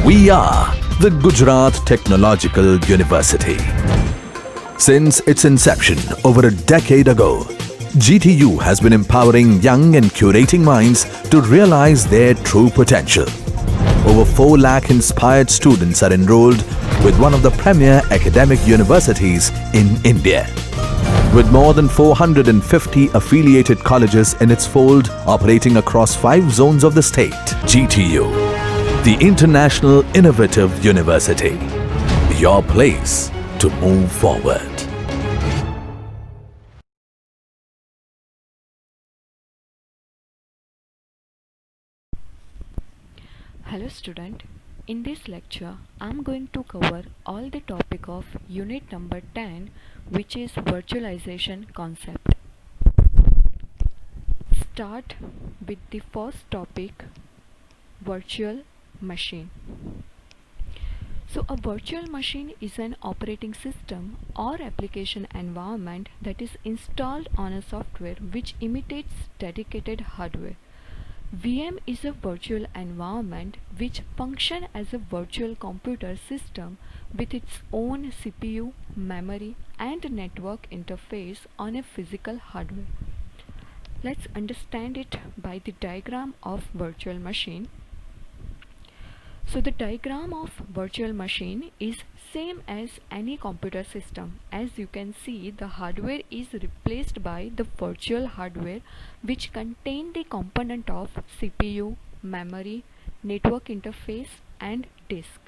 We are the Gujarat Technological University. Since its inception over a decade ago, GTU has been empowering young and curating minds to realize their true potential. Over 4 lakh inspired students are enrolled with one of the premier academic universities in India. With more than 450 affiliated colleges in its fold operating across 5 zones of the state, GTU, the International Innovative University, your place to move forward. Hello student, in this lecture I am going to cover all the topic of unit number 10, which is virtualization concept. Start with the first topic, virtual machine. So a virtual machine is an operating system or application environment that is installed on a software which imitates dedicated hardware. VM is a virtual environment which functions as a virtual computer system with its own CPU, memory and network interface on a physical hardware. Let's understand it by the diagram of virtual machine. So the diagram of virtual machine is same as any computer system. As you can see, the hardware is replaced by the virtual hardware which contain the component of CPU, memory, network interface and disk.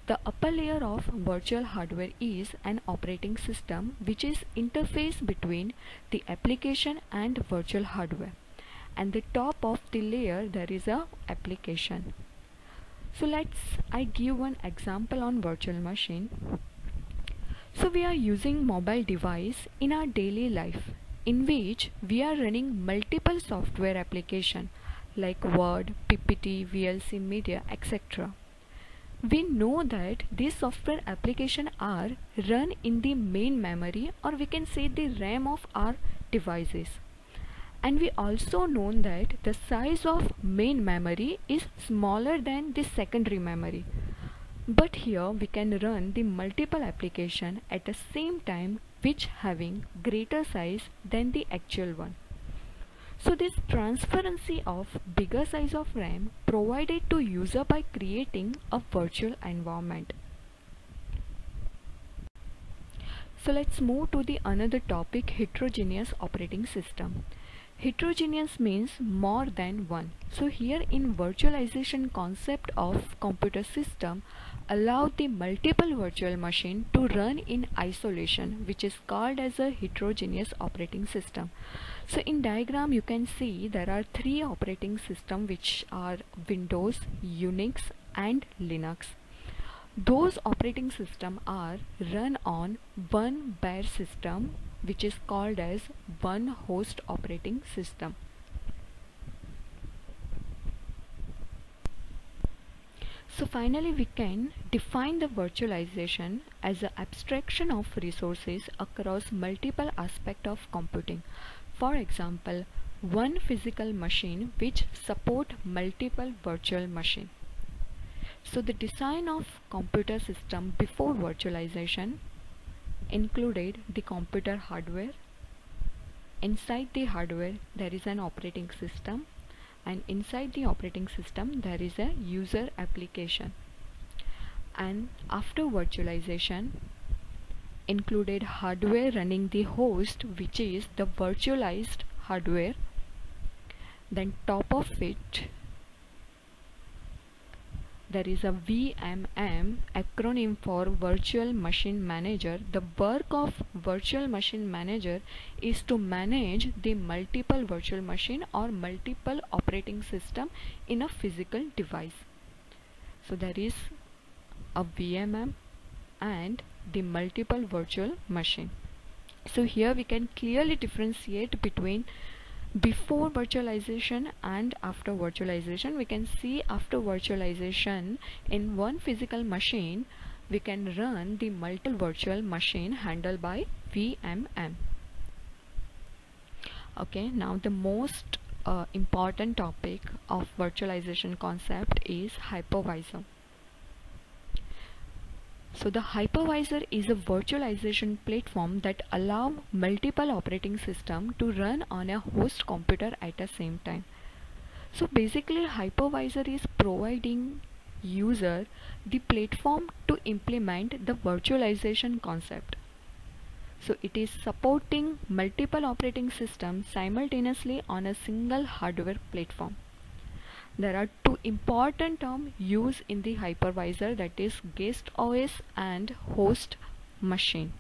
The upper layer of virtual hardware is an operating system which is interface between the application and virtual hardware. And the top of the layer there is a application. So I give one example on virtual machine. So we are using mobile device in our daily life in which we are running multiple software application like Word, PPT, VLC, Media, etc. We know that these software application are run in the main memory, or we can say the RAM of our devices. And we also know that the size of main memory is smaller than the secondary memory. But here we can run the multiple application at the same time which having greater size than the actual one. So this transparency of bigger size of RAM provided to user by creating a virtual environment. So let's move to the another topic, heterogeneous operating system. Heterogeneous means more than one. So here in virtualization concept of computer system allow the multiple virtual machine to run in isolation, which is called as a heterogeneous operating system. So in diagram you can see there are 3 operating system which are Windows, Unix and Linux. Those operating system are run on one bare system which is called as one host operating system. So finally we can define the virtualization as an abstraction of resources across multiple aspects of computing. For example, one physical machine which support multiple virtual machine. So the design of computer system before virtualization included the computer hardware. Inside the hardware there is an operating system, and inside the operating system there is a user application. And after virtualization included hardware running the host, which is the virtualized hardware. Then top of it there is a VMM, acronym for Virtual Machine Manager. The work of Virtual Machine Manager is to manage the multiple virtual machine or multiple operating system in a physical device. So there is a VMM and the multiple virtual machine. So here we can clearly differentiate between before virtualization and after virtualization. We can see after virtualization in one physical machine we can run the multiple virtual machine handled by VMM. Okay, now the most important topic of virtualization concept is hypervisor. So the hypervisor is a virtualization platform that allow multiple operating systems to run on a host computer at the same time. So basically hypervisor is providing user the platform to implement the virtualization concept. So it is supporting multiple operating systems simultaneously on a single hardware platform. There are two important terms used in the hypervisor, that is guest OS and host machine.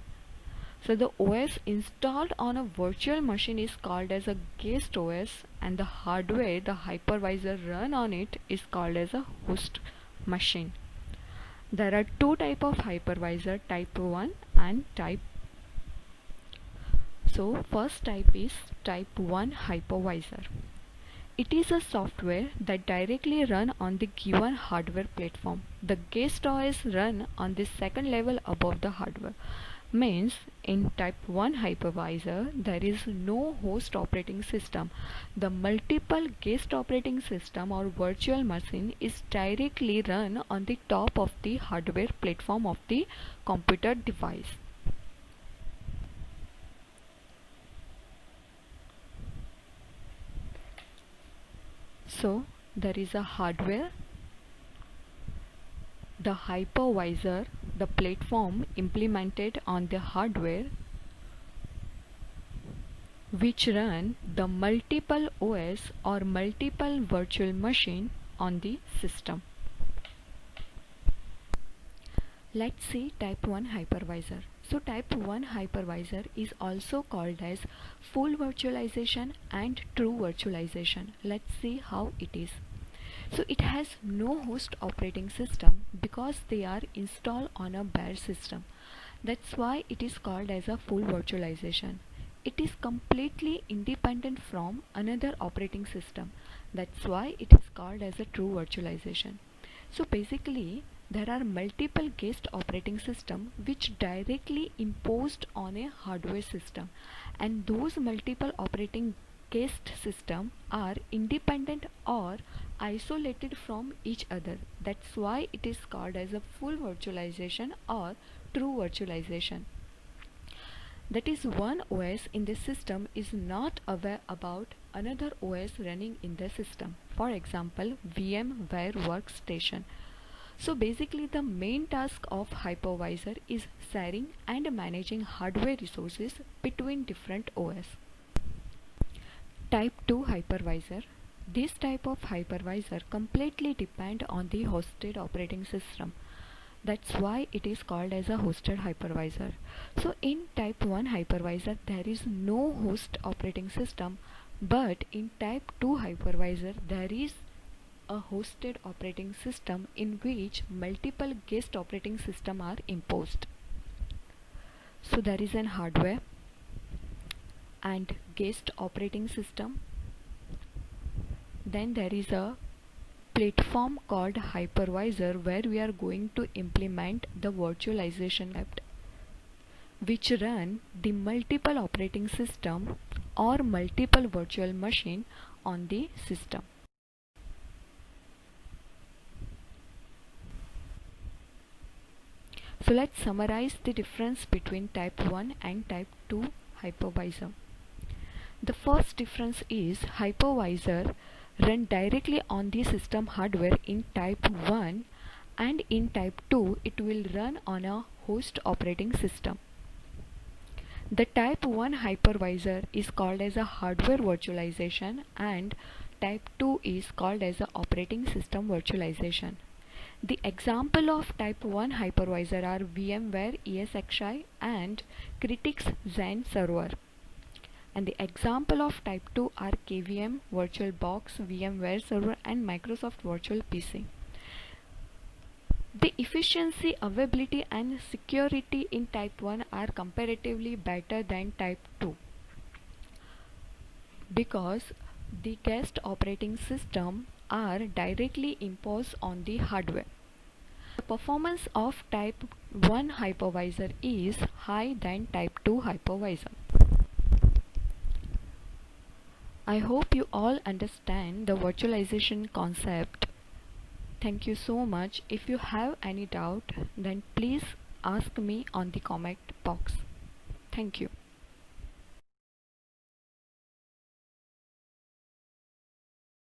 So the OS installed on a virtual machine is called as a guest OS, and the hardware the hypervisor run on it is called as a host machine. There are two types of hypervisor, type 1 and type. So first type is type 1 hypervisor. It is a software that directly run on the given hardware platform. The guest OS run on the second level above the hardware. Means in type 1 hypervisor there is no host operating system. The multiple guest operating system or virtual machine is directly run on the top of the hardware platform of the computer device. So there is a hardware, the hypervisor, the platform implemented on the hardware which run the multiple OS or multiple virtual machine on the system. Let's see type 1 hypervisor. So type 1 hypervisor is also called as full virtualization and true virtualization. Let's see how it is. So it has no host operating system because they are installed on a bare system. That's why it is called as a full virtualization. It is completely independent from another operating system. That's why it is called as a true virtualization. So basically there are multiple guest operating systems which directly imposed on a hardware system, and those multiple operating guest systems are independent or isolated from each other. That's why it is called as a full virtualization or true virtualization. That is, one OS in the system is not aware about another OS running in the system. For example, VMware Workstation. So basically the main task of hypervisor is sharing and managing hardware resources between different OS. Type 2 hypervisor. This type of hypervisor completely depend on the hosted operating system. That's why it is called as a hosted hypervisor. So in type 1 hypervisor there is no host operating system, but in type 2 hypervisor there is a hosted operating system in which multiple guest operating system are imposed. So there is an hardware and guest operating system. Then there is a platform called hypervisor where we are going to implement the virtualization app which run the multiple operating system or multiple virtual machine on the system. So let's summarize the difference between type 1 and type 2 hypervisor. The first difference is hypervisor run directly on the system hardware in type 1, and in type 2 it will run on a host operating system. The type 1 hypervisor is called as a hardware virtualization and type 2 is called as a operating system virtualization. The example of type 1 hypervisor are VMware ESXi and Critic's Xen server. And the example of type 2 are KVM, VirtualBox, VMware server and Microsoft Virtual PC. The efficiency, availability and security in type 1 are comparatively better than type 2 because the guest operating system are directly imposed on the hardware. The performance of type 1 hypervisor is higher than type 2 hypervisor. I hope you all understand the virtualization concept. Thank you so much. If you have any doubt, then please ask me on the comment box. Thank you.